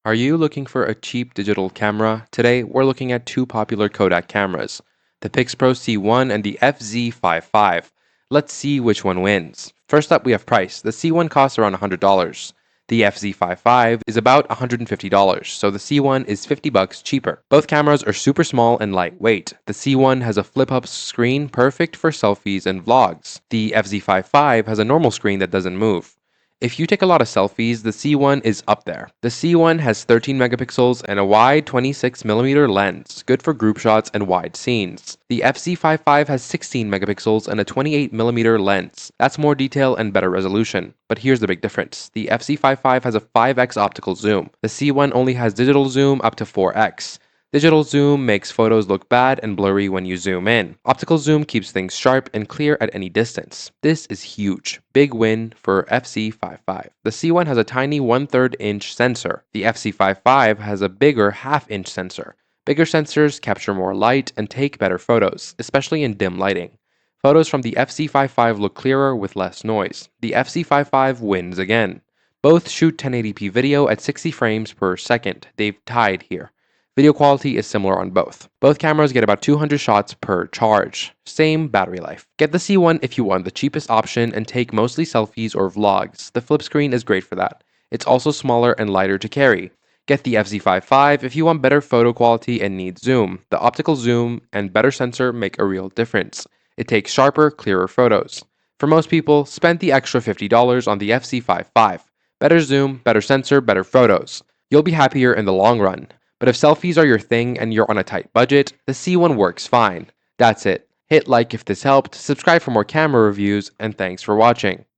Are you looking for a cheap digital camera? Today, we're looking at two popular Kodak cameras, the PixPro C1 and the FZ55. Let's see which one wins. First up, we have price. The C1 costs around $100. The FZ55 is about $150, so the C1 is $50 cheaper. Both cameras are super small and lightweight. The C1 has a flip-up screen perfect for selfies and vlogs. The FZ55 has a normal screen that doesn't move. If you take a lot of selfies, the C1 is up there. The C1 has 13 megapixels and a wide 26mm lens, good for group shots and wide scenes. The FZ55 has 16 megapixels and a 28mm lens. That's more detail and better resolution. But here's the big difference. The FZ55 has a 5x optical zoom. The C1 only has digital zoom up to 4x. Digital zoom makes photos look bad and blurry when you zoom in. Optical zoom keeps things sharp and clear at any distance. This is huge. Big win for FZ55. The C1 has a tiny 1/3 inch sensor. The FZ55 has a bigger 1/2 inch sensor. Bigger sensors capture more light and take better photos, especially in dim lighting. Photos from the FZ55 look clearer with less noise. The FZ55 wins again. Both shoot 1080p video at 60 frames per second. They've tied here. Video quality is similar on both. Both cameras get about 200 shots per charge. Same battery life. Get the C1 if you want the cheapest option and take mostly selfies or vlogs. The flip screen is great for that. It's also smaller and lighter to carry. Get the FZ55 if you want better photo quality and need zoom. The optical zoom and better sensor make a real difference. It takes sharper, clearer photos. For most people, spend the extra $50 on the FZ55. Better zoom, better sensor, better photos. You'll be happier in the long run. But if selfies are your thing and you're on a tight budget, the C1 works fine. That's it. Hit like if this helped, subscribe for more camera reviews, and thanks for watching.